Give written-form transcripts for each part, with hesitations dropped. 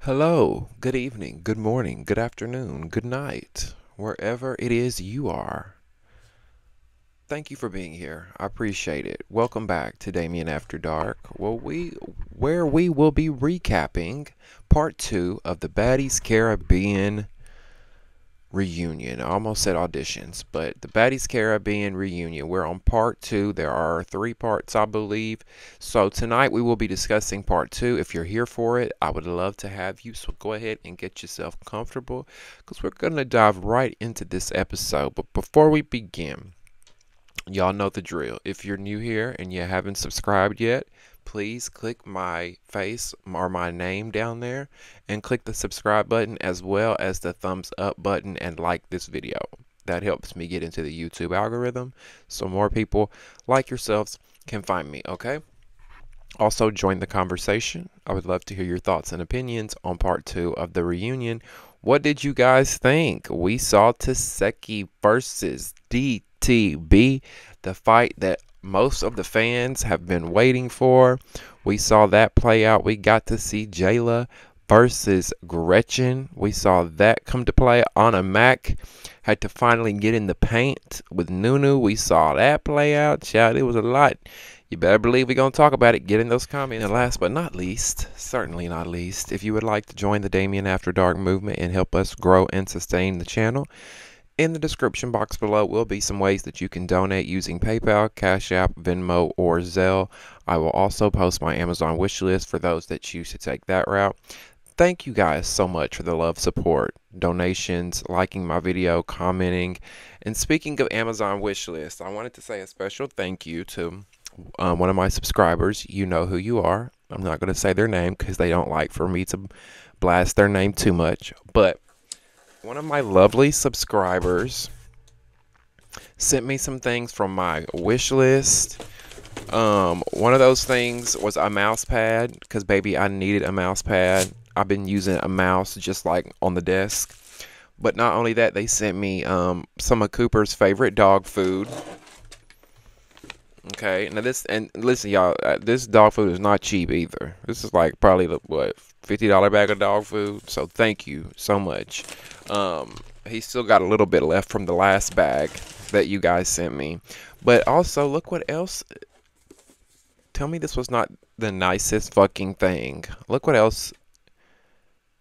Hello, good evening, good morning, good afternoon, good night, wherever it is you are. Thank you for being here. I appreciate it. Welcome back to Damien After Dark, where we will be recapping part 2 of the Baddies Caribbean reunion. I almost said auditions, but the Baddies Caribbean reunion. We're on part 2. There are 3 parts, I believe. So tonight we will be discussing part 2. If you're here for it, I would love to have you. So go ahead and get yourself comfortable because we're going to dive right into this episode. But before we begin, y'all know the drill. If you're new here and you haven't subscribed yet, please click my face or my name down there and click the subscribe button as well as the thumbs up button and like this video. That helps me get into the YouTube algorithm so more people like yourselves can find me, okay? Also join the conversation. I would love to hear your thoughts and opinions on part 2 of the reunion. What did you guys think? We saw Taseki versus DTB, the fight that most of the fans have been waiting for. We saw that play out. We got to see Jayla versus Gretchen. We saw that come to play. Anna Mac had to finally get in the paint with Nunu. We saw that play out. Child, it was a lot. You better believe we're going to talk about it. Get in those comments. And last but not least, certainly not least, if you would like to join the Damien After Dark movement and help us grow and sustain the channel, in the description box below will be some ways that you can donate using PayPal, Cash App, Venmo, or Zelle. I will also post my Amazon wish list for those that choose to take that route. Thank you guys so much for the love, support, donations, liking my video, commenting. And speaking of Amazon wish list, I wanted to say a special thank you to one of my subscribers. You know who you are. I'm not going to say their name because they don't like for me to blast their name too much. But one of my lovely subscribers sent me some things from my wish list. One of those things was a mouse pad because, baby, I needed a mouse pad. I've been using a mouse just like on the desk. But not only that, they sent me some of Cooper's favorite dog food. Okay, now this, and listen, y'all, this dog food is not cheap either. This is like probably the, what, $50 bag of dog food. So thank you so much. He still got a little bit left from the last bag that you guys sent me. But also, look what else. Tell me this was not the nicest fucking thing. Look what else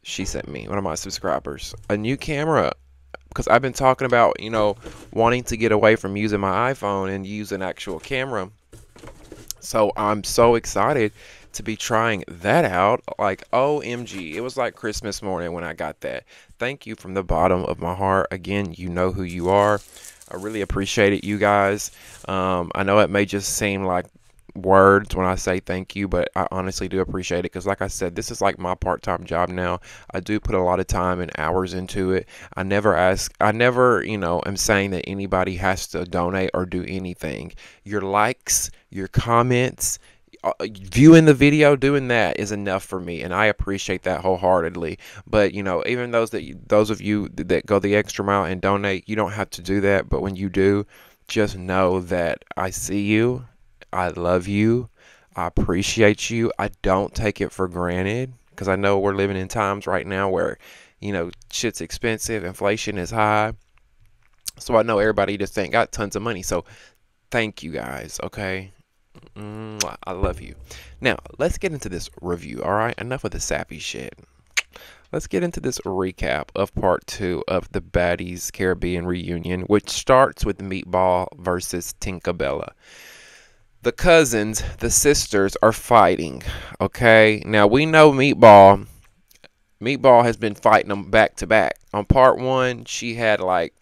she sent me, one of my subscribers. A new camera. Because I've been talking about, you know, wanting to get away from using my iPhone and use an actual camera. So I'm so excited to be trying that out. Like, OMG. It was like Christmas morning when I got that. Thank you from the bottom of my heart. Again, you know who you are. I really appreciate it, you guys. I know it may just seem like words when I say thank you, but I honestly do appreciate it because, like I said, this is like my part-time job now. I do put a lot of time and hours into it. I never, you know, am saying that anybody has to donate or do anything. Your likes, your comments, viewing the video, doing that is enough for me, and I appreciate that wholeheartedly. But you know, even those of you that go the extra mile and donate, you don't have to do that, but when you do, just know that I see you. I love you. I appreciate you. I don't take it for granted because I know we're living in times right now where, you know, shit's expensive, inflation is high. So I know everybody just ain't got tons of money. So thank you guys, okay? I love you. Now, let's get into this review, all right? Enough of the sappy shit. Let's get into this recap of part 2 of the Baddies Caribbean reunion, which starts with Meatball versus Tinkerbella. The cousins, the sisters, are fighting, okay? Now, we know Meatball has been fighting them back to back. On part 1, she had like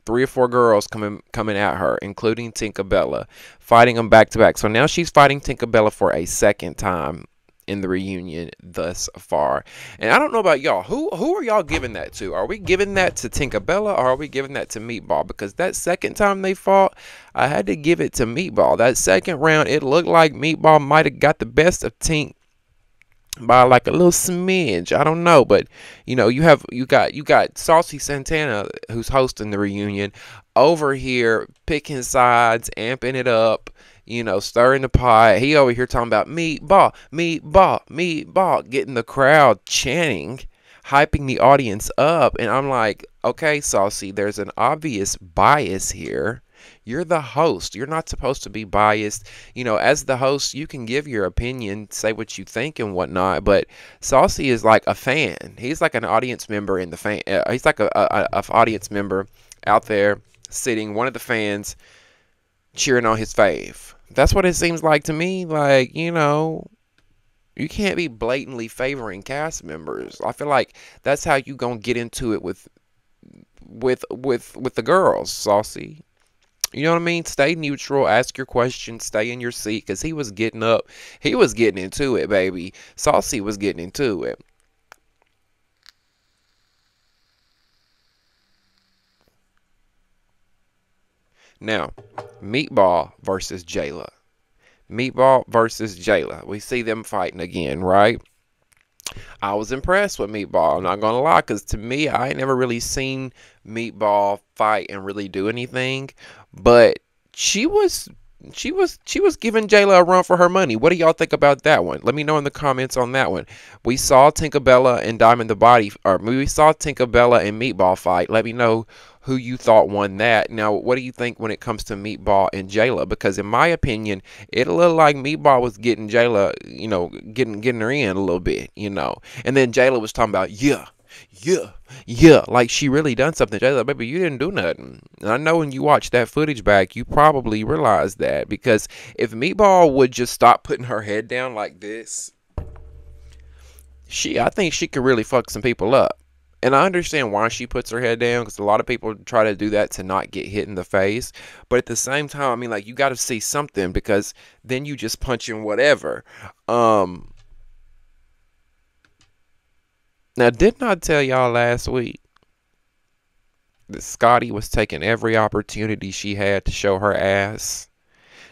3 or 4 girls coming at her, including Tinkerbella, fighting them back to back. So now she's fighting Tinkerbella for a second time. in the reunion thus far. And I don't know about y'all. Who are y'all giving that to? Are we giving that to Tinkerbella or are we giving that to Meatball? Because that second time they fought, I had to give it to Meatball. That second round, it looked like Meatball might have got the best of Tink by like a little smidge. I don't know, but you know, you got Saucy Santana, who's hosting the reunion, over here picking sides, amping it up, you know, stirring the pot. He over here talking about Meatball, Meatball, Meatball, getting the crowd chanting, hyping the audience up. And I'm like, okay, Saucy, there's an obvious bias here. You're the host. You're not supposed to be biased. You know, as the host, you can give your opinion, say what you think and whatnot. But Saucy is like a fan. He's like an audience member in the fan. He's like a audience member out there sitting, one of the fans cheering on his fave. That's what it seems like to me. Like, you know, you can't be blatantly favoring cast members. I feel like that's how you gonna get into it with the girls, Saucy. You know what I mean? Stay neutral, ask your questions, stay in your seat, because he was getting up. He was getting into it, baby. Saucy was getting into it. Now, Meatball versus Jayla. Meatball versus Jayla. We see them fighting again, right? I was impressed with Meatball. I'm not gonna lie, because to me, I ain't never really seen Meatball fight and really do anything. But she was giving Jayla a run for her money. What do y'all think about that one? Let me know in the comments on that one. We saw Tinkerbella and Diamond the Body, or we saw Tinkerbella and Meatball fight. Let me know who you thought won that. Now, what do you think when it comes to Meatball and Jayla? Because in my opinion, it looked like Meatball was getting Jayla, you know, getting her in a little bit, you know. And then Jayla was talking about, yeah, like she really done something. Jayla, baby, you didn't do nothing. And I know when you watch that footage back, you probably realized that, because if Meatball would just stop putting her head down like this, I think she could really fuck some people up. And I understand why she puts her head down, because a lot of people try to do that to not get hit in the face. But at the same time, I mean, like, you got to see something, because then you just punch in whatever. Now, didn't I tell y'all last week that Scotty was taking every opportunity she had to show her ass?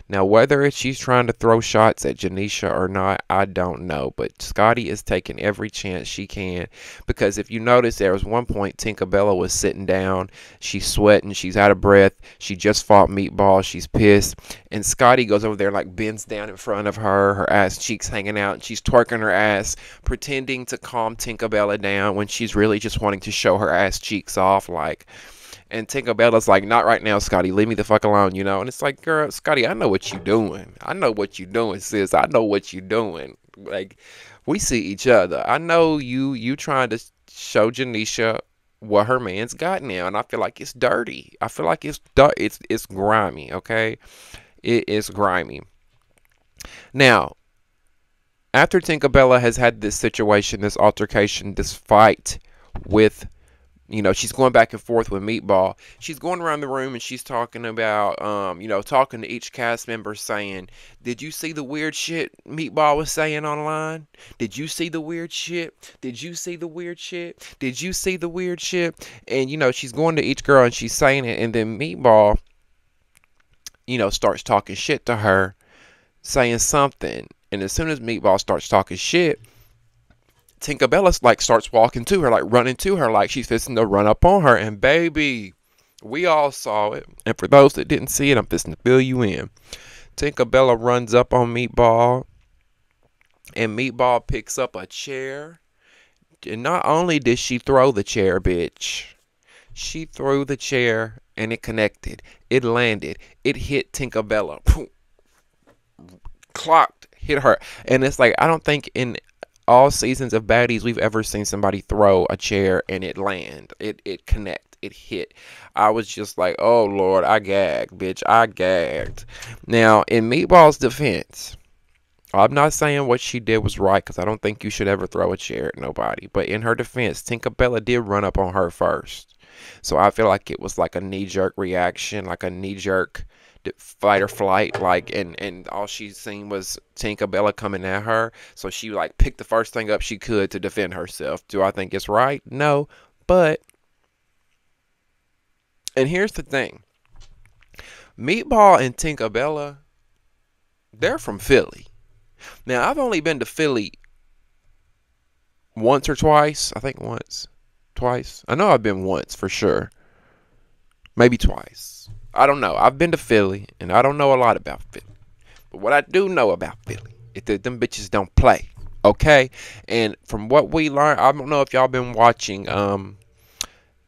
Now, whether she's trying to throw shots at Janisha or not, I don't know. But Scotty is taking every chance she can. Because if you notice, there was one point Tinkerbella was sitting down. She's sweating. She's out of breath. She just fought Meatball. She's pissed. And Scotty goes over there, like, bends down in front of her. Her ass cheeks hanging out. And she's twerking her ass, pretending to calm Tinkerbella down when she's really just wanting to show her ass cheeks off. Like... And Tinkerbella's like, not right now, Scotty. Leave me the fuck alone, you know? And it's like, girl, Scotty, I know what you doing. I know what you doing, sis. I know what you doing. Like, we see each other. I know you trying to show Janisha what her man's got now. And I feel like it's dirty. I feel like it's grimy, okay? It is grimy. Now, after Tinkerbella has had this situation, this altercation, this fight with... You know, she's going back and forth with Meatball. She's going around the room and she's talking about, you know, talking to each cast member saying, did you see the weird shit Meatball was saying online? Did you see the weird shit? Did you see the weird shit? Did you see the weird shit? And, you know, she's going to each girl and she's saying it. And then Meatball, you know, starts talking shit to her, saying something. And as soon as Meatball starts talking shit, Tinkerbella like starts walking to her, like running to her, like she's fixing to run up on her. And baby, we all saw it. And for those that didn't see it, I'm fixing to fill you in. Tinkerbella runs up on Meatball, and Meatball picks up a chair. And not only did she throw the chair, bitch, she threw the chair and it connected. It landed. It hit Tinkerbella. Boom. Clocked, hit her. And it's like, I don't think in all seasons of Baddies we've ever seen somebody throw a chair and it land. It connect. It hit. I was just like, oh Lord, I gagged, bitch. I gagged. Now, in Meatball's defense, I'm not saying what she did was right, because I don't think you should ever throw a chair at nobody. But in her defense, Tinkerbella did run up on her first. So I feel like it was like a knee-jerk reaction, like a knee-jerk fight or flight, like, and all she seen was Tinkerbella coming at her, so she like picked the first thing up she could to defend herself. Do I think it's right? No, but, and here's the thing, Meatball and Tinkerbella, they're from Philly. Now I've only been to Philly once or twice. I think once, twice. I know I've been once for sure, maybe twice. I don't know. I've been to Philly, and I don't know a lot about Philly. But what I do know about Philly is that them bitches don't play, okay? And from what we learned, I don't know if y'all been watching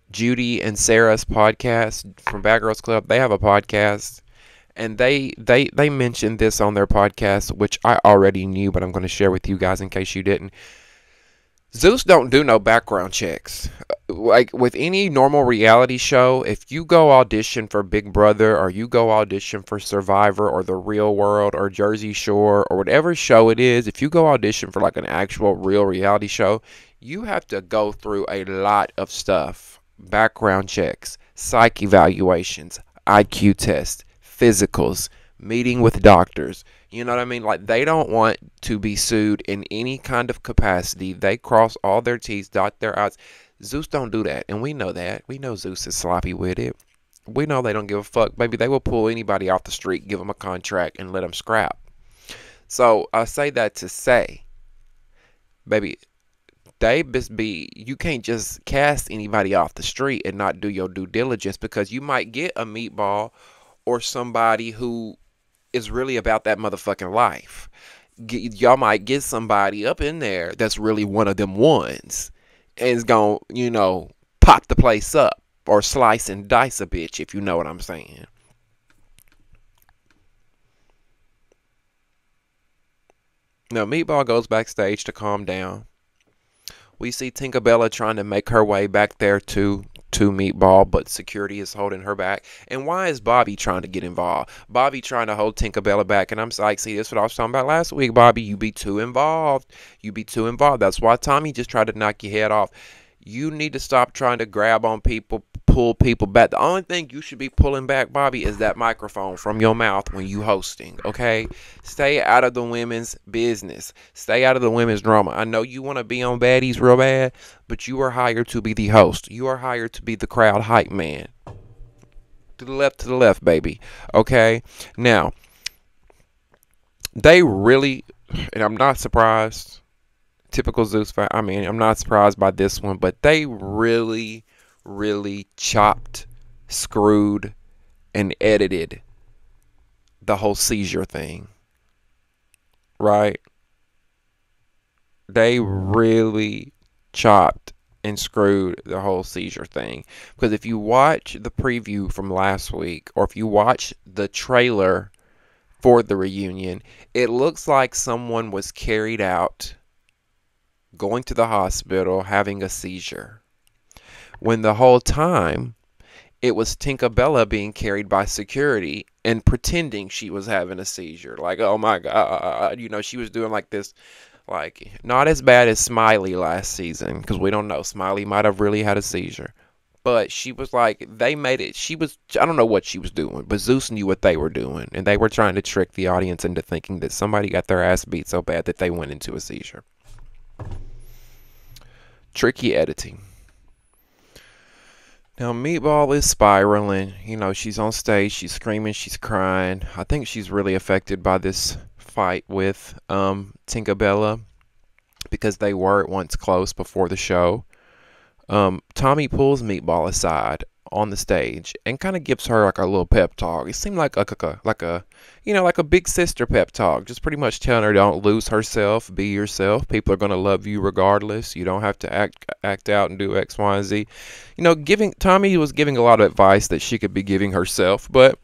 Judy and Sarah's podcast from Bad Girls Club. They have a podcast, and they mentioned this on their podcast, which I already knew, but I'm going to share with you guys in case you didn't. Zeus don't do no background checks. Like with any normal reality show, if you go audition for Big Brother, or you go audition for Survivor or The Real World or Jersey Shore or whatever show it is, if you go audition for like an actual real reality show, you have to go through a lot of stuff. Background checks, psych evaluations, IQ tests, physicals, meeting with doctors. You know what I mean? Like, they don't want to be sued in any kind of capacity. They cross all their T's, dot their I's. Zeus don't do that, and we know that. We know Zeus is sloppy with it. We know they don't give a fuck. Baby, they will pull anybody off the street, give them a contract, and let them scrap. So, I say that to say, baby, you can't just cast anybody off the street and not do your due diligence, because you might get a Meatball or somebody who is really about that motherfucking life. Y'all might get somebody up in there that's really one of them ones, and is gonna, pop the place up or slice and dice a bitch, if you know what I'm saying. Now, Meatball goes backstage to calm down. We see Tinkerbella trying to make her way back there to Meatball, but security is holding her back. And why is Bobby trying to get involved? Bobby trying to hold Tinkerbella back, and I'm like, see, this is what I was talking about last week, Bobby. You be too involved. You be too involved. That's why Tommy just tried to knock your head off. You need to stop trying to grab on people, pull people back. The only thing you should be pulling back, Bobby, is that microphone from your mouth when you hosting, okay? Stay out of the women's business. Stay out of the women's drama. I know you want to be on Baddies real bad, but you are hired to be the host. You are hired to be the crowd hype man. To the left, baby. Okay? Now, they really, and I'm not surprised, typical Zeus fan, I'm not surprised by this one, but they really chopped, screwed, and edited the whole seizure thing. Right? They really chopped and screwed the whole seizure thing. Because if you watch the preview from last week, or if you watch the trailer for the reunion, it looks like someone was carried out, going to the hospital, having a seizure, when the whole time it was Tinkerbella being carried by security and pretending she was having a seizure. Like, oh my God, she was doing like this, like, not as bad as Smiley last season, because we don't know. Smiley might have really had a seizure. But she was like, they made it, I don't know what she was doing, but Zeus knew what they were doing, and they were trying to trick the audience into thinking that somebody got their ass beat so bad that they went into a seizure. Tricky editing. Now, Meatball is spiraling. She's on stage. She's screaming. She's crying. I think she's really affected by this fight with Tinkerbella, because they were at once close before the show. Tommy pulls Meatball aside on the stage and kind of gives her like a little pep talk. It seemed like a big sister pep talk, just pretty much telling her, don't lose herself, be yourself. People are gonna love you regardless. You don't have to act out and do X, Y, and Z. Tommy was giving a lot of advice that she could be giving herself, but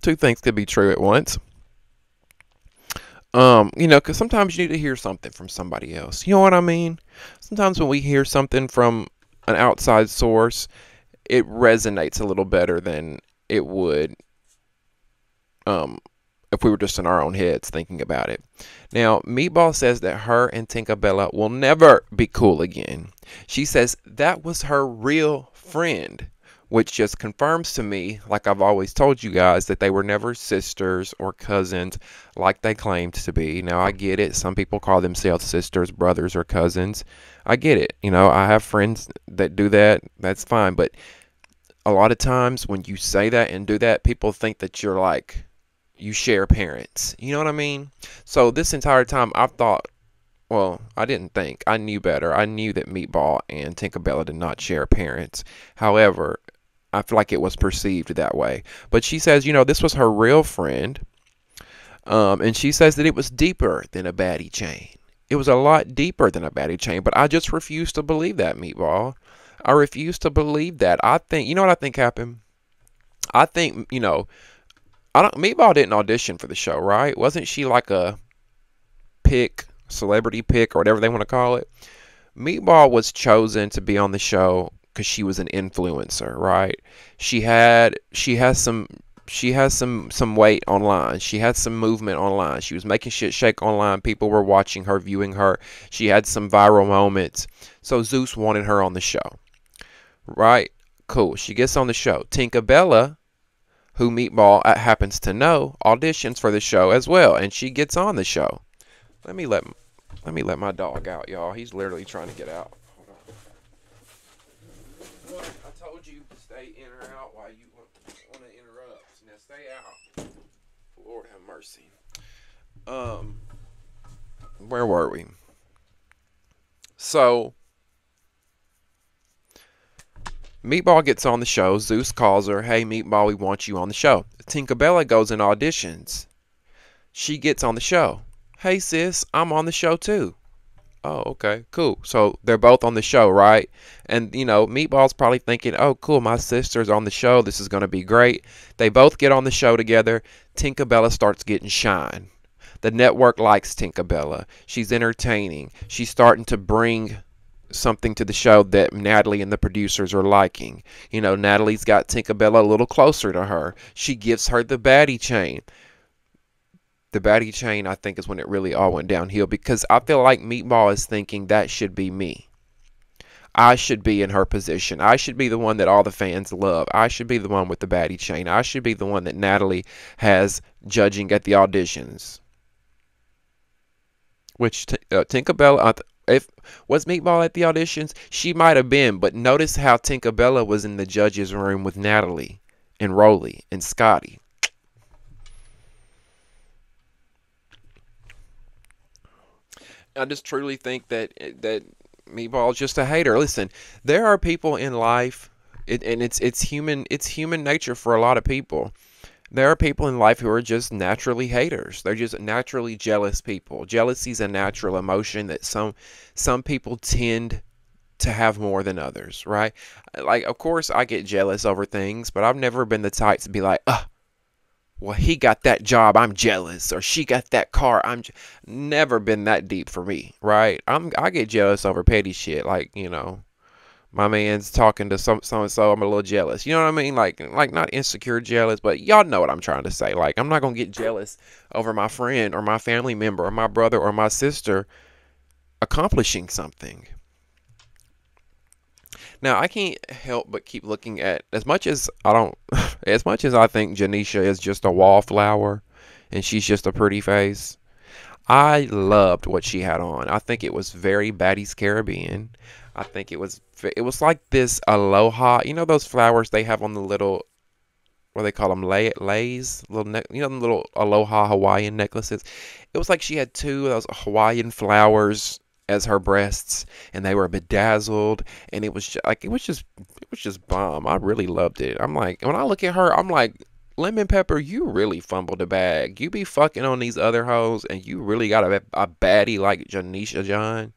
two things could be true at once. Because sometimes you need to hear something from somebody else. You know what I mean? Sometimes when we hear something from an outside source, it resonates a little better than it would if we were just in our own heads thinking about it. Now, Meatball says that her and Tinkerbella will never be cool again. She says that was her real friend, which just confirms to me, like I've always told you guys, that they were never sisters or cousins like they claimed to be. Now, I get it. Some people call themselves sisters, brothers, or cousins. I get it. You know, I have friends that do that. That's fine. But a lot of times when you say that and do that, people think that you're like, you share parents. You know what I mean? So this entire time I thought, well, I didn't think. I knew better. I knew that Meatball and Tinkerbella did not share parents. However, I feel like it was perceived that way. But she says, you know, this was her real friend. And she says that it was deeper than a baddie chain. It was a lot deeper than a baddie chain. But I just refuse to believe that, Meatball. I refuse to believe that. I think, you know what I think happened? I think, you know, Meatball didn't audition for the show, right? Wasn't she like a celebrity pick, or whatever they want to call it? Meatball was chosen to be on the show because she was an influencer, right? She has some weight online. She had some movement online. She was making shit shake online. People were watching her, viewing her. She had some viral moments. So Zeus wanted her on the show, right? Cool. She gets on the show. Tinkerbella, who Meatball happens to know, auditions for the show as well, and she gets on the show. Let me let my dog out, y'all. He's literally trying to get out. Hold on. What? I told you to stay in or out while you want to interrupt. Now stay out. Lord have mercy. Where were we? So Meatball gets on the show. Zeus calls her, hey, Meatball, we want you on the show. Tinkerbella goes and auditions. She gets on the show. Hey, sis, I'm on the show too. Oh, okay, cool. So they're both on the show, right? And, you know, Meatball's probably thinking, oh, cool, my sister's on the show. This is going to be great. They both get on the show together. Tinkerbella starts getting shine. The network likes Tinkerbella. She's entertaining. She's starting to bring something to the show that Natalie and the producers are liking. You know, Natalie's got Tinkerbella a little closer to her. She gives her the baddie chain. The baddie chain, I think, is when it really all went downhill, because I feel like Meatball is thinking that should be me. I should be in her position. I should be the one that all the fans love. I should be the one with the baddie chain. I should be the one that Natalie has judging at the auditions. Which Tinkerbella, if was Meatball at the auditions, she might have been, but notice how Tinkerbella was in the judges' room with Natalie and Rolly and Scotty. I just truly think that Meatball's just a hater. Listen, there are people in life, and it's human nature for a lot of people. There are people in life who are just naturally haters. They're just naturally jealous people. Jealousy is a natural emotion that some people tend to have more than others, right? Like, of course, I get jealous over things, but I've never been the type to be like, well, he got that job, I'm jealous, or she got that car, never been that deep for me, right? I get jealous over petty shit, like, you know, my man's talking to so and so, I'm a little jealous. You know what I mean? Like not insecure jealous, but y'all know what I'm trying to say. Like, I'm not gonna get jealous over my friend or my family member or my brother or my sister accomplishing something. Now, I can't help but keep looking at, as much as I think Janisha is just a wallflower and she's just a pretty face, I loved what she had on. I think it was very Baddies Caribbean. I think it was like this aloha. You know those flowers they have on the little, what do they call them, lays? You know, the little aloha Hawaiian necklaces? It was like she had two of those Hawaiian flowers as her breasts, and they were bedazzled, and it was just bomb. I really loved it. I'm like, when I look at her, I'm like, Lemon Pepper, you really fumbled the bag. You be fucking on these other hoes, and you really got a baddie like Janisha John.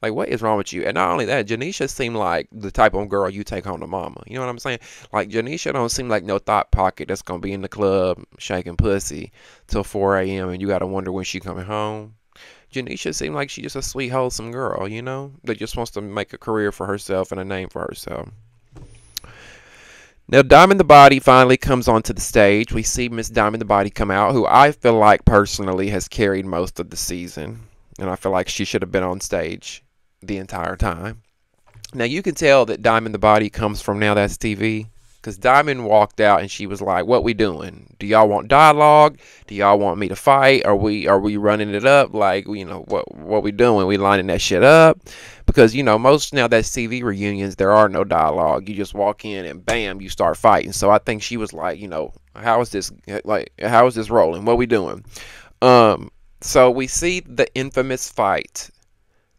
Like, what is wrong with you? And not only that, Janisha seemed like the type of girl you take home to mama. You know what I'm saying? Like, Janisha don't seem like no thought pocket that's going to be in the club shaking pussy till 4 a.m. and you got to wonder when she coming home. Janisha seemed like she's just a sweet, wholesome girl, you know? That just wants to make a career for herself and a name for herself. Now, Diamond the Body finally comes onto the stage. We see Miss Diamond the Body come out, who I feel like personally has carried most of the season. And I feel like she should have been on stage the entire time. Now, you can tell that Diamond the Body comes from Now That's TV. Because Diamond walked out and she was like, what we doing? Do y'all want dialogue? Do y'all want me to fight? Are we running it up? Like, what we doing? We lining that shit up? Because, most Now That's TV reunions, there are no dialogue. You just walk in and bam, you start fighting. So I think she was like, how is this rolling? What we doing? So we see the infamous fight,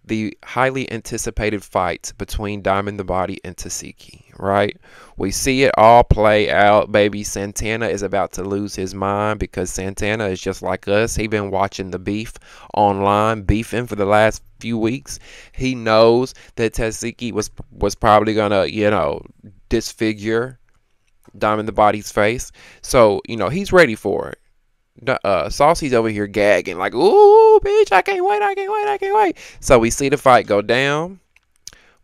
the highly anticipated fight between Diamond the Body and Tasiki, right? We see it all play out, baby. Santana is about to lose his mind because Santana is just like us. He been watching the beef online, beefing for the last few weeks. He knows that Tasiki was probably gonna, disfigure Diamond the Body's face. So, he's ready for it. Saucy's over here gagging like, ooh, bitch, I can't wait. So we see the fight go down.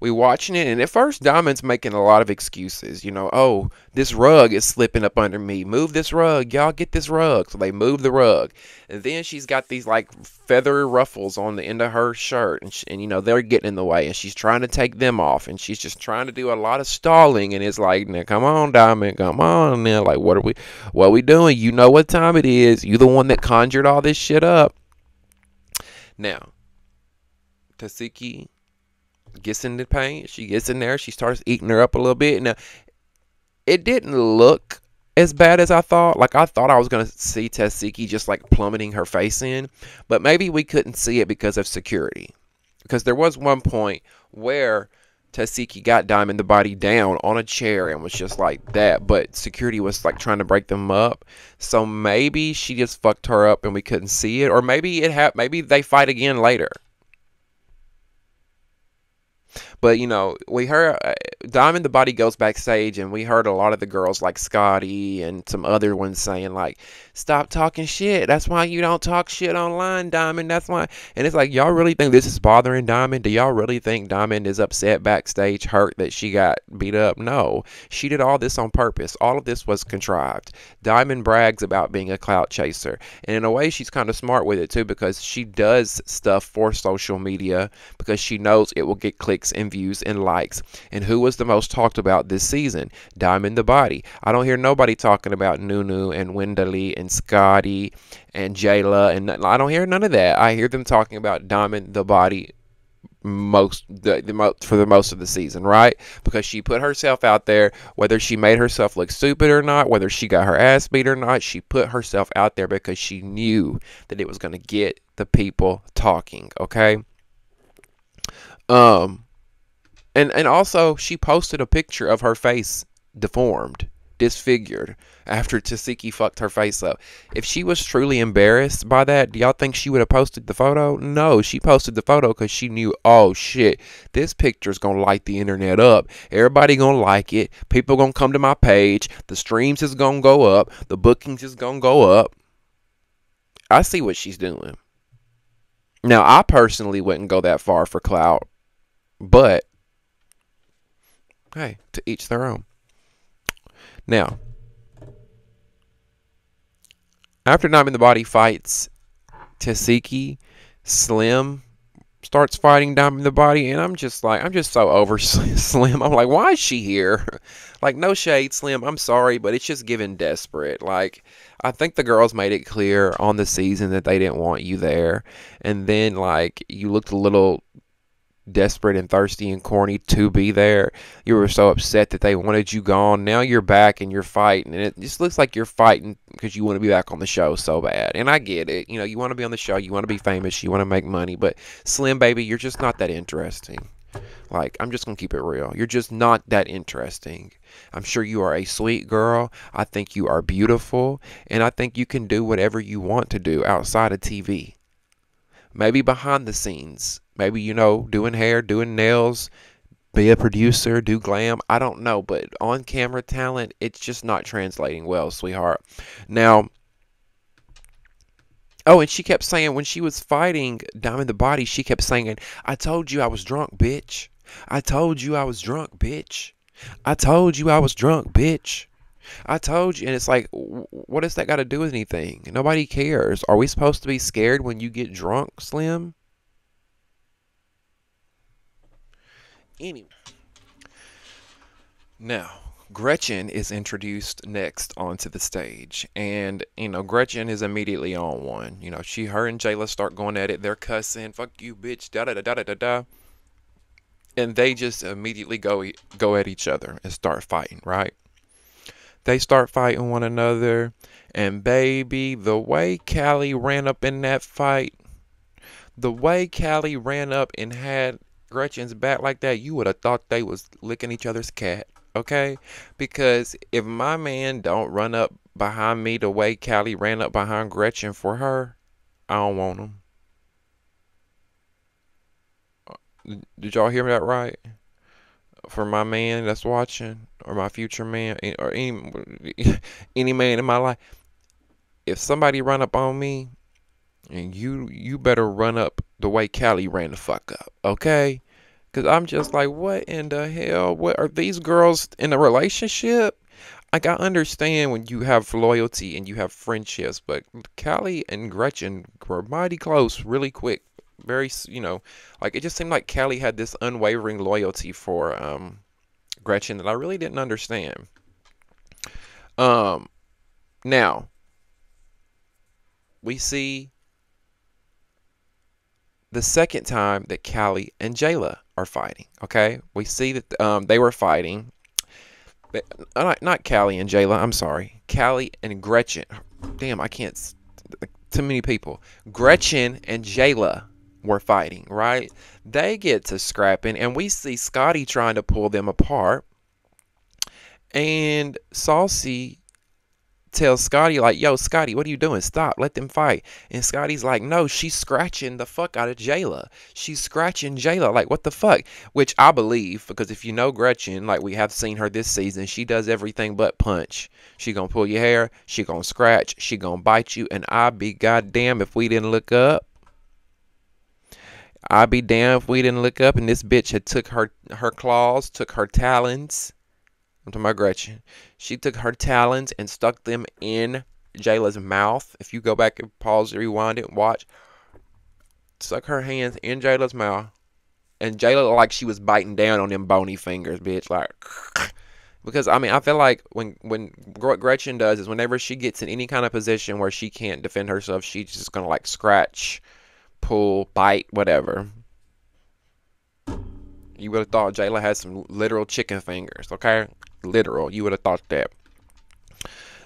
We watching it, and at first Diamond's making a lot of excuses. Oh, this rug is slipping up under me. Move this rug. Y'all get this rug. So they move the rug. And then she's got these like feathery ruffles on the end of her shirt. And they're getting in the way. And she's trying to take them off. And she's just trying to do a lot of stalling. And it's like, now, come on, Diamond. Come on. Now, like, what are we doing? You know what time it is. You the one that conjured all this shit up. Now, Tasiki gets in the paint. She gets in there. She starts eating her up a little bit. Now, it didn't look as bad as I thought. Like, I thought I was going to see Tasiki just like plummeting her face in. But maybe we couldn't see it because of security. Because there was one point where Tasiki got Diamond the Body down on a chair and was just like that. But security was like trying to break them up. So maybe she just fucked her up and we couldn't see it. Or maybe maybe they fight again later. But, we heard Diamond the Body goes backstage, and we heard a lot of the girls like Scotty and some other ones saying, like, stop talking shit. That's why you don't talk shit online, Diamond. That's why. And it's like, y'all really think this is bothering Diamond? Do y'all really think Diamond is upset backstage, hurt that she got beat up? No. She did all this on purpose. All of this was contrived. Diamond brags about being a clout chaser. And in a way, she's kind of smart with it, too, because she does stuff for social media because she knows it will get clicks and views and likes. And who was the most talked about this season? Diamond the Body. I don't hear nobody talking about Nunu and Wendeley and Scotty and Jayla, and I don't hear none of that. I hear them talking about Diamond the Body for the most of the season, right? Because she put herself out there, whether she made herself look stupid or not, whether she got her ass beat or not, she put herself out there because she knew that it was going to get the people talking, okay? And also, she posted a picture of her face deformed, disfigured, after Tasiki fucked her face up. If she was truly embarrassed by that, do y'all think she would have posted the photo? No, she posted the photo because she knew, oh shit, this picture's gonna light the internet up. Everybody gonna like it. People gonna come to my page. The streams is gonna go up. The bookings is gonna go up. I see what she's doing. Now, I personally wouldn't go that far for clout, but hey, to each their own. Now, after Diamond the Body fights Tasiki, Slim starts fighting Diamond the Body, and I'm just so over Slim. I'm like, why is she here? Like, no shade, Slim. I'm sorry, but it's just giving desperate. Like, I think the girls made it clear on the season that they didn't want you there, and then like you looked a little desperate and thirsty and corny to be there. You were so upset that they wanted you gone. Now you're back and you're fighting, and it just looks like you're fighting because you want to be back on the show so bad. And I get it. You want to be on the show, you want to be famous, you want to make money, but Slim, baby, you're just not that interesting. Like, I'm just gonna keep it real. You're just not that interesting. I'm sure you are a sweet girl. I think you are beautiful, and I think you can do whatever you want to do outside of TV. Maybe behind the scenes. Maybe, doing hair, doing nails, be a producer, do glam. I don't know, but on camera talent, it's just not translating well, sweetheart. Now, oh, and she kept saying when she was fighting Diamond the Body, she kept saying, I told you I was drunk, bitch. I told you I was drunk, bitch. I told you I was drunk, bitch. I told you. And it's like, what does that got to do with anything? Nobody cares. Are we supposed to be scared when you get drunk, Slim? Anyway. Now, Gretchen is introduced next onto the stage, and Gretchen is immediately on one. Her and Jayla start going at it. They're cussing, "Fuck you, bitch!" Da da da da da da, and they just immediately go at each other and start fighting. Right? They start fighting one another, and baby, the way Callie ran up in that fight, the way Callie ran up and had Gretchen's back like that, you would have thought they was licking each other's cat. Okay? Because if my man don't run up behind me the way Callie ran up behind Gretchen for her, I don't want him. Did y'all hear that right? For my man that's watching, or my future man, or any man in my life, if somebody run up on me, and you better run up the way Callie ran the fuck up, okay? Because I'm just like, what in the hell? What are these girls in a relationship? Like, I understand when you have loyalty and you have friendships, but Callie and Gretchen were mighty close really quick. Very, like it just seemed like Callie had this unwavering loyalty for Gretchen that I really didn't understand. Now we see the second time that Callie and Jayla are fighting. Okay, we see that they were fighting. Not Callie and Jayla. I'm sorry, Callie and Gretchen. Damn, I can't. Too many people. Gretchen and Jayla were fighting. Right? They get to scrapping, and we see Scotty trying to pull them apart. And Saucy tells Scotty, like, "Yo, Scotty, what are you doing? Stop, let them fight." And Scotty's like, "No, she's scratching the fuck out of Jayla. She's scratching Jayla. Like, what the fuck?" Which I believe, because if you know Gretchen, like we have seen her this season, she does everything but punch. She gonna pull your hair, she gonna scratch, she gonna bite you, and I'd be goddamn if we didn't look up. I'd be damn if we didn't look up and this bitch had took her claws, took her talons. I'm talking about Gretchen. She took her talons and stuck them in Jayla's mouth. If you go back and pause, rewind it, and watch. Stuck her hands in Jayla's mouth. And Jayla looked like she was biting down on them bony fingers, bitch. Like, because, I feel like when what Gretchen does is whenever she gets in any kind of position where she can't defend herself, she's just going to, like, scratch, pull, bite, whatever. You would have thought Jayla had some literal chicken fingers, okay? Literal. You would have thought that.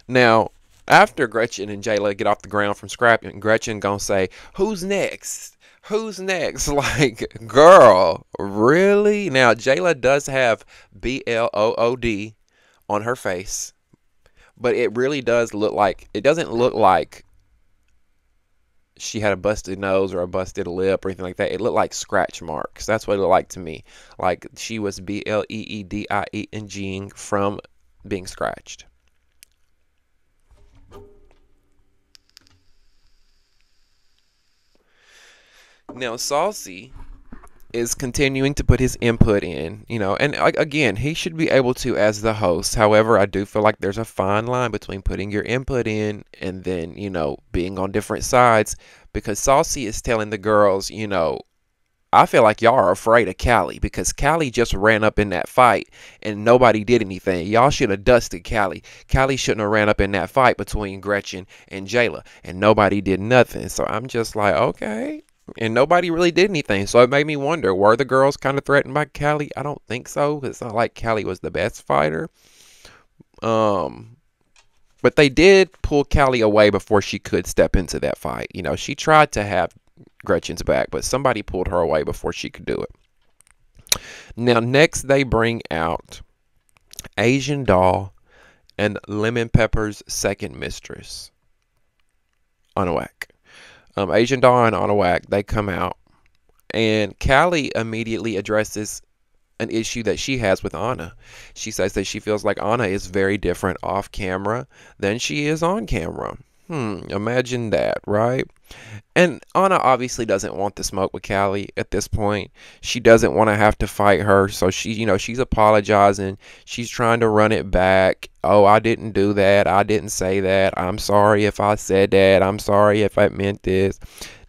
Now, after Gretchen and Jayla get off the ground from scrapping, Gretchen gonna say, "Who's next? Who's next?" Like, girl, really? Now, Jayla does have BLOOD on her face, but it really does look like, it doesn't look like she had a busted nose or a busted lip or anything like that. It looked like scratch marks. That's what it looked like to me. Like she was BLEEDIENG from being scratched. Now Saucy is continuing to put his input in, and again, he should be able to as the host. However, I do feel like there's a fine line between putting your input in and then, being on different sides, because Saucy is telling the girls, I feel like y'all are afraid of Callie because Callie just ran up in that fight and nobody did anything. Y'all should have dusted Callie. Callie shouldn't have ran up in that fight between Gretchen and Jayla and nobody did nothing. So I'm just like, okay. And nobody really did anything. So it made me wonder, were the girls kind of threatened by Callie? I don't think so. It's not like Callie was the best fighter. But they did pull Callie away before she could step into that fight. She tried to have Gretchen's back, but somebody pulled her away before she could do it. Now, next they bring out Asian Doll and Lemon Pepper's second mistress, Anawak. Asian Doll and Anawak, they come out, and Callie immediately addresses an issue that she has with Anna. She says that she feels like Anna is very different off camera than she is on camera. Imagine that, right? And Anna obviously doesn't want the smoke with Callie at this point. She doesn't want to have to fight her, so she's apologizing. She's trying to run it back. Oh, I didn't do that. I didn't say that. I'm sorry if I said that. I'm sorry if I meant this.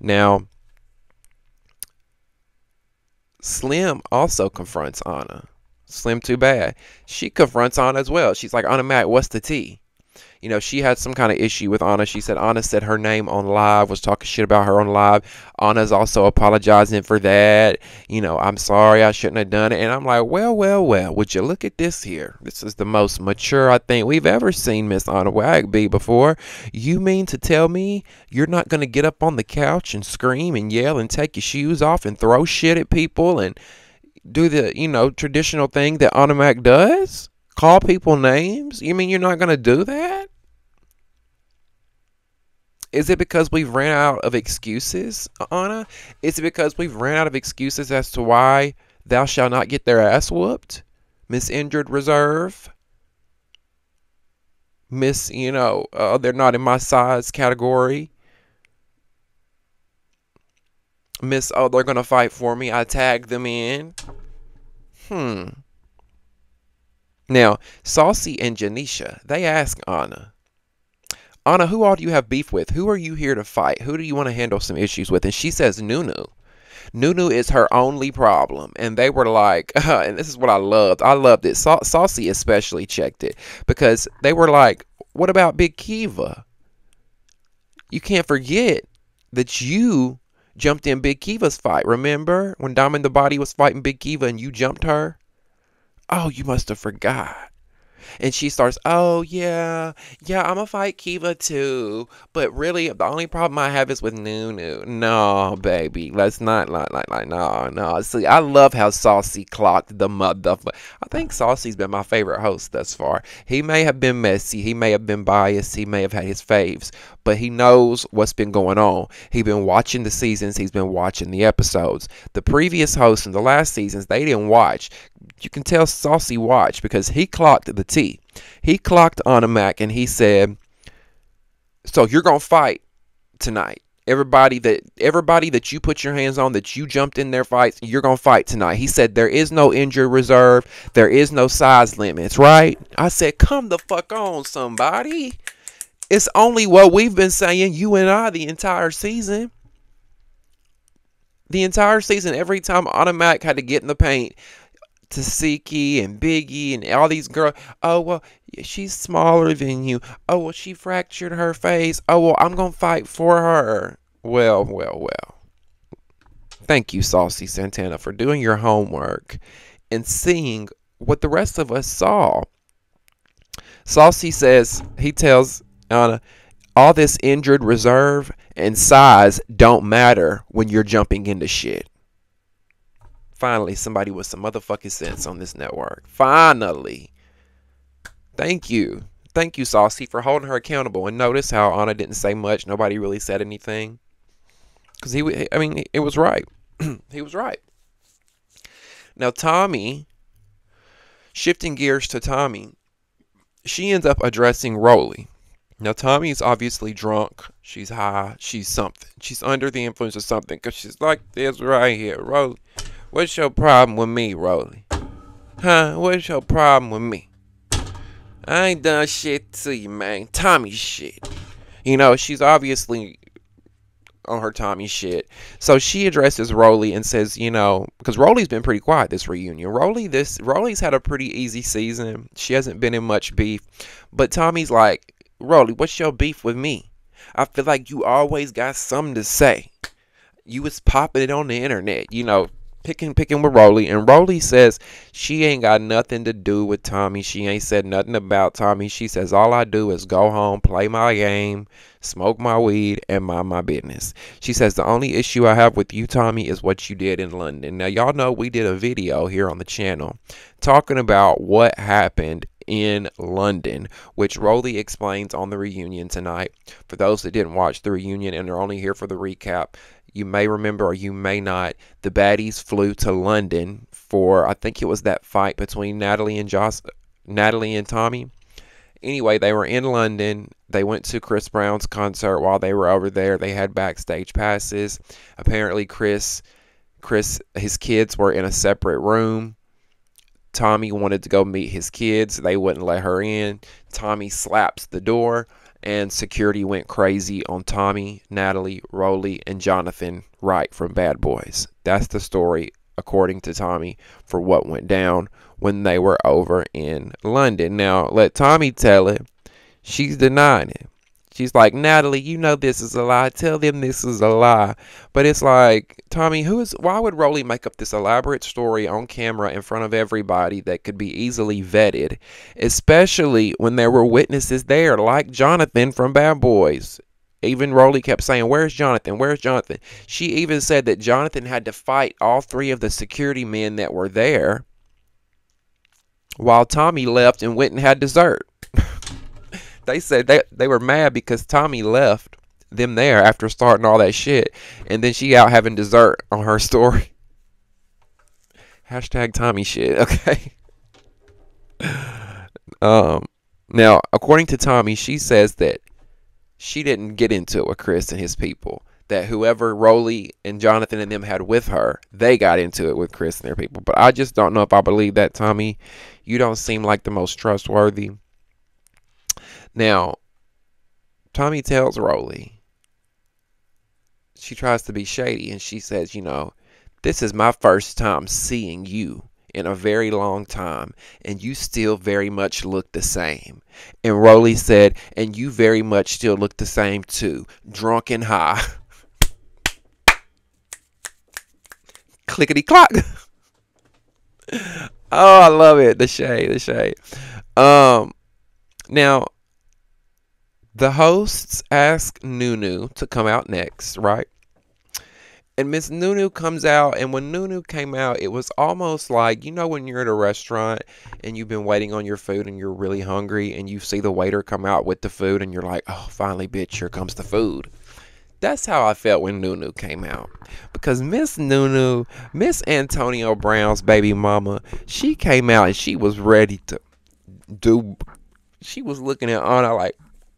Now, Slim also confronts Anna. Slim Too Bad. She confronts Anna as well. She's like, Anna Mac, what's the tea? She had some kind of issue with Anna. She said Anna said her name on live, was talking shit about her on live. Anna's also apologizing for that. I'm sorry, I shouldn't have done it. And I'm like, well, would you look at this here? This is the most mature I think we've ever seen Miss Anna Wagby before. You mean to tell me you're not going to get up on the couch and scream and yell and take your shoes off and throw shit at people and do the, traditional thing that Anna Mac does? Call people names? You mean you're not going to do that? Is it because we've ran out of excuses, Anna? Is it because we've ran out of excuses as to why thou shalt not get their ass whooped? Miss Injured Reserve? Miss, they're not in my size category. Miss, oh, they're going to fight for me. I tagged them in. Now, Saucy and Janisha, they ask Anna, who all do you have beef with? Who are you here to fight? Who do you want to handle some issues with? And she says Nunu. Nunu is her only problem. And they were like, and this is what I loved. I loved it. Saucy especially checked it. Because they were like, what about Big Kiva? You can't forget that you jumped in Big Kiva's fight. Remember when Diamond the Body was fighting Big Kiva and you jumped her? Oh, you must have forgot. And she starts, oh, yeah, I'm going to fight Kiva too. But really, the only problem I have is with Nunu. No, baby, let's not, no. See, I love how Saucy clocked the motherfucker. I think Saucy's been my favorite host thus far. He may have been messy. He may have been biased. He may have had his faves. But he knows what's been going on. He's been watching the seasons. He's been watching the episodes. The previous hosts in the last seasons, they didn't watch. You can tell Saucy watched because he clocked the T. He clocked Anna Mac and he said, so you're going to fight tonight. Everybody that you put your hands on, that you jumped in their fights, you're going to fight tonight. He said there is no injury reserve. There is no size limits, right? I said, come the fuck on, somebody. It's only what we've been saying, you and I, the entire season. The entire season, every time Anna Mac had to get in the paint, Tasiki and Biggie and all these girls. Oh, well, she's smaller than you. Oh, well, she fractured her face. Oh, well, I'm going to fight for her. Well. Thank you, Saucy Santana, for doing your homework and seeing what the rest of us saw. Saucy says, he tells Anna, all this injured reserve and size don't matter when you're jumping into shit. Finally, somebody with some motherfucking sense on this network. Finally. Thank you. Thank you, Saucy, for holding her accountable. And notice how Anna didn't say much. Nobody really said anything. Because it was right. He was right. Now, Tommy, shifting gears to Tommy, she ends up addressing Rolly. Now, Tommy's obviously drunk. She's high. She's something. She's under the influence of something. Because she's like this right here. Rolly. What's your problem with me, Rolly? Huh? What's your problem with me? I ain't done shit to you, man. Tommy shit. She's obviously on her Tommy shit. So she addresses Rolly and says, because Rolly's been pretty quiet this reunion. Rolly's had a pretty easy season. She hasn't been in much beef. But Tommy's like, Rolly, what's your beef with me? I feel like you always got something to say. You was popping it on the internet, picking with Rolly, and Rolly says she ain't got nothing to do with Tommy. She ain't said nothing about Tommy. She says all I do is go home, play my game, smoke my weed, and mind my business. She says the only issue I have with you, Tommy, is what you did in London. Now, y'all know we did a video here on the channel talking about what happened in London, which Rolly explains on the reunion tonight. For those that didn't watch the reunion and are only here for the recap, you may remember or you may not, the Baddies flew to London for, I think it was that fight between Natalie and Tommy. Anyway, they were in London. They went to Chris Brown's concert while they were over there. They had backstage passes. Apparently, his kids were in a separate room. Tommy wanted to go meet his kids. They wouldn't let her in. Tommy slaps the door, and security went crazy on Tommy, Natalie, Rolly, and Jonathan Wright from Bad Boys. That's the story, according to Tommy, for what went down when they were over in London. Now, let Tommy tell it. She's denying it. She's like, Natalie, you know this is a lie. Tell them this is a lie. But it's like, Tommy, why would Rolly make up this elaborate story on camera in front of everybody that could be easily vetted, especially when there were witnesses there, like Jonathan from Bad Boys? Even Rolly kept saying, where's Jonathan? Where's Jonathan? She even said that Jonathan had to fight all three of the security men that were there while Tommy left and went and had dessert. They said they were mad because Tommy left them there after starting all that shit, and then she out having dessert on her story. Hashtag Tommy shit, okay? Now, according to Tommy, she says that she didn't get into it with Chris and his people. That whoever Rolly and Jonathan and them had with her, they got into it with Chris and their people. But I just don't know if I believe that, Tommy. You don't seem like the most trustworthy. Now, Tommy tells Rolly, she tries to be shady, and she says, this is my first time seeing you in a very long time, and you still very much look the same. And Rolly said, and you very much still look the same too, drunk and high. Clickety clock. Oh, I love it. The shade. Now, the hosts ask Nunu to come out next, right? And Miss Nunu comes out, and when Nunu came out, it was almost like, when you're at a restaurant and you've been waiting on your food and you're really hungry and you see the waiter come out with the food and you're like, oh, finally, bitch, here comes the food. That's how I felt when Nunu came out. Because Miss Nunu, Miss Antonio Brown's baby mama, she came out and she was ready to she was looking at Anna like,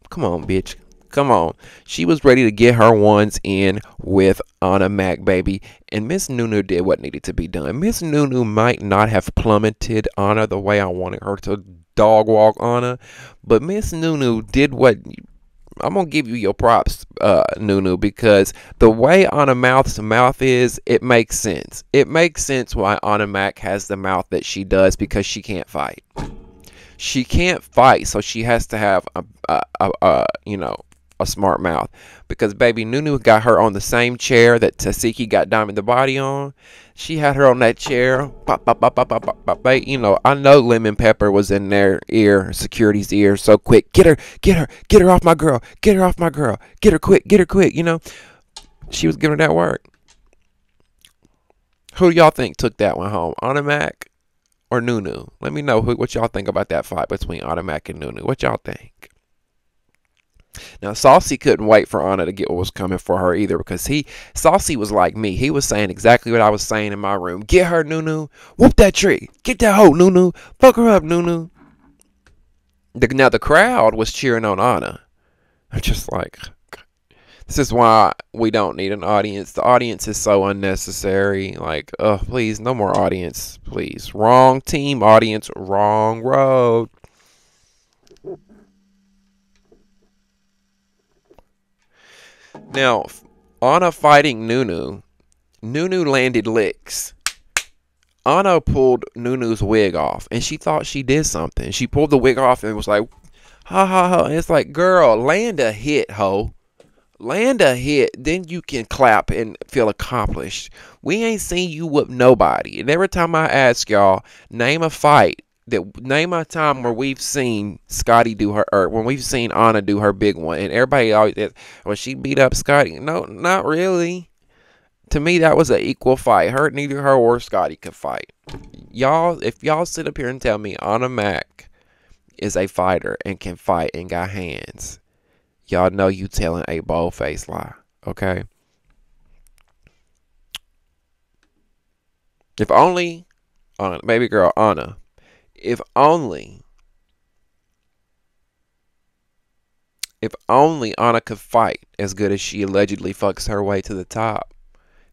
come on, bitch. Come on. She was ready to get her ones in with Anna Mac, baby. And Miss Nunu did what needed to be done. Miss Nunu might not have plummeted Anna the way I wanted her to dog walk Anna. But Miss Nunu did what... I'm going to give you your props, Nunu, because the way Anna Mouth's mouth is, it makes sense. It makes sense why Anna Mac has the mouth that she does, because she can't fight. She can't fight, so she has to have a smart mouth. Because baby, Nunu got her on the same chair that Tasiki got Diamond the Body on. She had her on that chair. Pop, pop, pop, pop, pop, pop, pop. I know Lemon Pepper was in their ear, security's ear, so quick. Get her off my girl. Get her off my girl. Get her quick. She was giving her that work. Who do y'all think took that one home? Anna Mac or Nunu? Let me know what y'all think about that fight between Anna Mac and Nunu. What y'all think? Now, Saucy couldn't wait for Anna to get what was coming for her either, because Saucy was like me. He was saying exactly what I was saying in my room. Get her, Nunu. Whoop that tree. Get that hoe, Nunu. Fuck her up, Nunu. Now, the crowd was cheering on Anna. I'm just like, this is why we don't need an audience. The audience is so unnecessary. Like, please, no more audience, please. Wrong team, audience, wrong road. Now, Anna fighting Nunu. Nunu landed licks. Anna pulled Nunu's wig off, and she thought she did something. She pulled the wig off and was like, ha, ha, ha. And it's like, girl, land a hit, ho. Land a hit, then you can clap and feel accomplished. We ain't seen you whoop nobody. And every time I ask y'all, name a fight, name a time where we've seen Scotty do her, or when we've seen Anna do her big one, and everybody always says, well, she beat up Scotty. No, not really. To me, that was an equal fight. Neither her or Scotty could fight. Y'all, if y'all sit up here and tell me Anna Mac is a fighter and can fight and got hands, y'all know you telling a bold-faced lie, okay? If only, baby girl Anna, if only If only Anna could fight as good as she allegedly fucks her way to the top,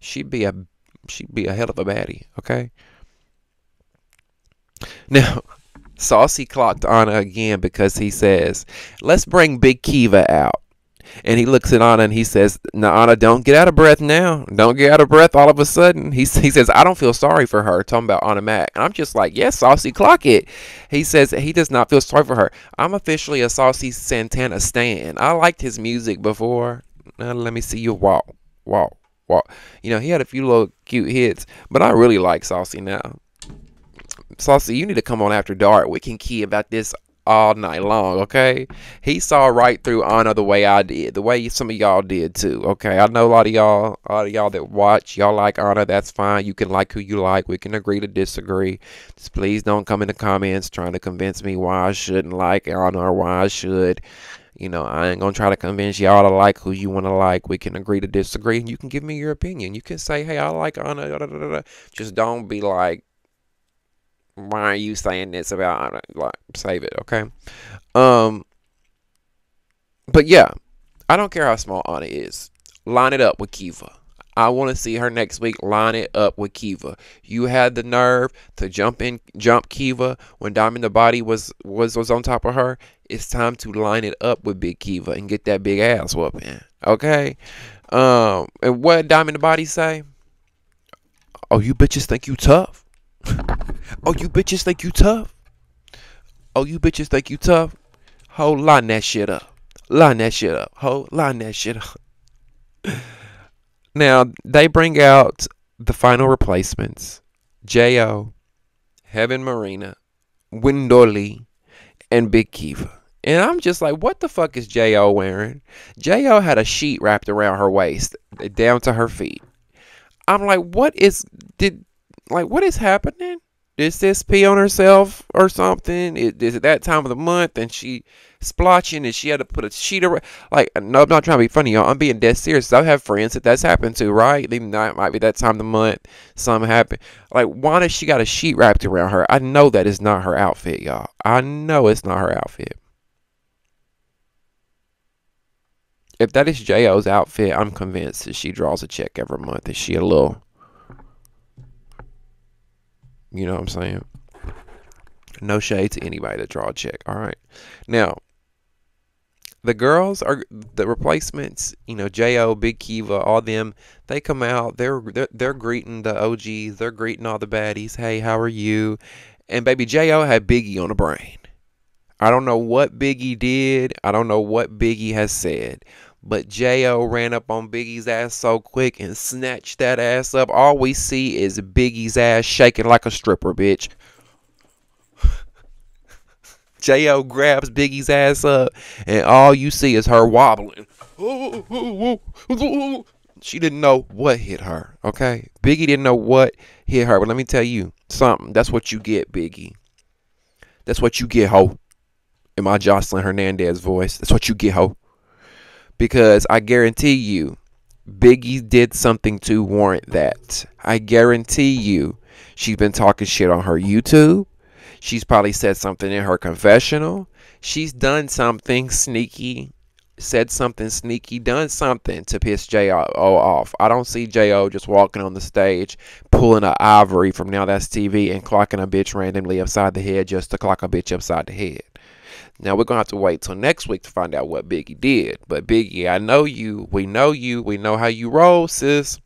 she'd be a she'd be a hell of a baddie, okay? Now, Saucy clocked Anna again because he says, "Let's bring Big Kiva out." And he looks at Anna and he says, "No, Anna, don't get out of breath now. Don't get out of breath all of a sudden." He says, "I don't feel sorry for her," talking about Anna Mac. And I'm just like, yes, Saucy, clock it. He says he does not feel sorry for her. I'm officially a Saucy Santana stan. I liked his music before. Now let me see you walk, walk, walk. You know, he had a few little cute hits, but I really like Saucy now. Saucy, you need to come on After Dark. We can key about this all night long, okay? He saw right through Anna the way I did, the way some of y'all did too, okay? I know a lot of y'all that watch, y'all like Anna. That's fine. You can like who you like. We can agree to disagree. Just please don't come in the comments trying to convince me why I shouldn't like Anna or why I should. You know, I ain't gonna try to convince y'all to like who you want to like. We can agree to disagree, and you can give me your opinion. You can say, hey, I like Anna. Da, da, da, da. Just don't be like, why are you saying this about Anna? Like, save it, okay? Um, but yeah, I don't care how small Anna is. Line it up with Kiva. I want to see her next week. Line it up with Kiva. You had the nerve to jump Kiva when Diamond the Body was on top of her. It's time to line it up with Big Kiva and get that big ass whooping. Okay? And what did Diamond the Body say? Oh, you bitches think you tough? Oh, you bitches think you tough? Oh, you bitches think you tough? Ho, line that shit up. Line that shit up. Ho, line that shit up. Now, they bring out the final replacements. J.O., Heaven Marina, Windoli, and Big Kiva. And I'm just like, what the fuck is J.O. wearing? J.O. had a sheet wrapped around her waist, down to her feet. I'm like, what is happening? Did sis pee on herself or something? Is it that time of the month and she splotching and she had to put a sheet around? Like, no, I'm not trying to be funny, y'all. I'm being dead serious. I have friends that's happened to, right? Even though it might be that time of the month, something happened. Like, why does she got a sheet wrapped around her? I know that is not her outfit, y'all. I know it's not her outfit. If that is J.O.'s outfit, I'm convinced that she draws a check every month. Is she a little... You know what I'm saying? No shade to anybody that draw a check. All right. Now, the girls are the replacements. You know, J.O., Big Kiva, all them. They come out. They're greeting the OGs. They're greeting all the baddies. Hey, how are you? And baby J.O. had Biggie on the brain. I don't know what Biggie did. I don't know what Biggie has said. But J.O. ran up on Biggie's ass so quick and snatched that ass up. All we see is Biggie's ass shaking like a stripper, bitch. J.O. grabs Biggie's ass up, and all you see is her wobbling. She didn't know what hit her, okay? Biggie didn't know what hit her. But let me tell you something. That's what you get, Biggie. That's what you get, ho. In my Jocelyn Hernandez voice. That's what you get, ho. Because I guarantee you, Biggie did something to warrant that. I guarantee you, she's been talking shit on her YouTube. She's probably said something in her confessional. She's done something sneaky, said something sneaky, done something to piss J.O. off. I don't see J.O. just walking on the stage, pulling an Ivory from Now That's TV and clocking a bitch randomly upside the head just to clock a bitch upside the head. Now, we're going to have to wait till next week to find out what Biggie did. But Biggie, I know you. We know you. We know how you roll, sis.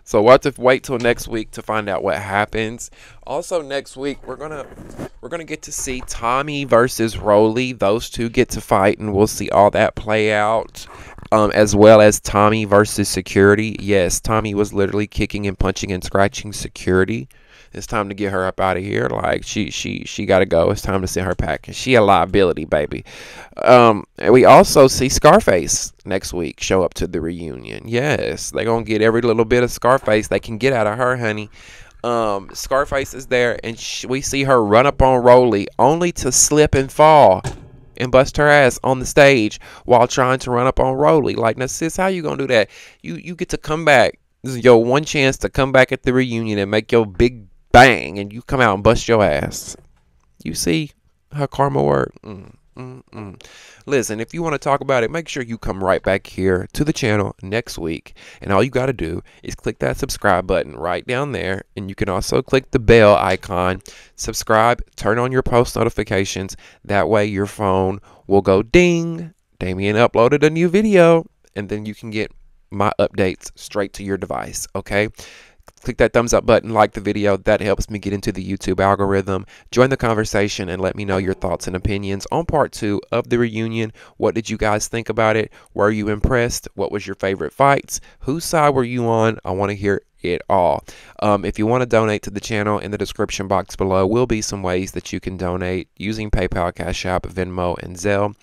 So we'll have to wait till next week to find out what happens. Also, next week, we're gonna get to see Tommy versus Rolly. Those two get to fight, and we'll see all that play out. As well as Tommy versus security. Yes, Tommy was literally kicking and punching and scratching security. It's time to get her up out of here. Like, she got to go. It's time to send her packing. She a liability, baby. And we also see Scarface next week show up to the reunion. Yes, they're going to get every little bit of Scarface they can get out of her, honey. Scarface is there, and we see her run up on Rolly only to slip and fall and bust her ass on the stage while trying to run up on Rolly. Like, now, sis, how you going to do that? You get to come back. This is your one chance to come back at the reunion and make your big bang, and you come out and bust your ass. You see how karma work? Listen, if you want to talk about it, make sure you come right back here to the channel next week. And all you got to do is click that subscribe button right down there. And you can also click the bell icon. Subscribe, turn on your post notifications. That way your phone will go ding. Damien uploaded a new video. And then you can get my updates straight to your device. Okay? Click that thumbs up button, like the video. That helps me get into the YouTube algorithm. Join the conversation and let me know your thoughts and opinions on part 2 of the reunion. What did you guys think about it? Were you impressed? What was your favorite fights? Whose side were you on? I want to hear it all. If you want to donate to the channel, in the description box below will be some ways that you can donate using PayPal, Cash App, Venmo, and Zelle.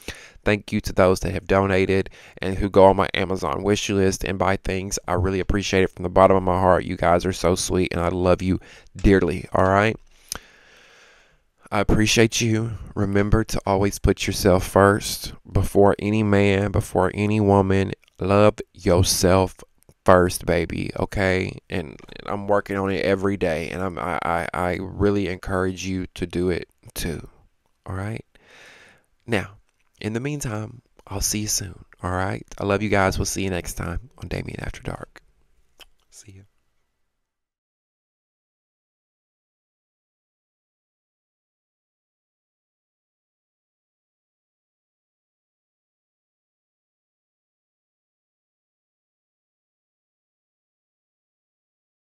Thank you to those that have donated and who go on my Amazon wish list and buy things. I really appreciate it from the bottom of my heart. You guys are so sweet and I love you dearly. All right. I appreciate you. Remember to always put yourself first before any man, before any woman. Love yourself first, baby. Okay. And I'm working on it every day. And I really encourage you to do it too. All right. Now, in the meantime, I'll see you soon. All right. I love you guys. We'll see you next time on Damien After Dark. See you.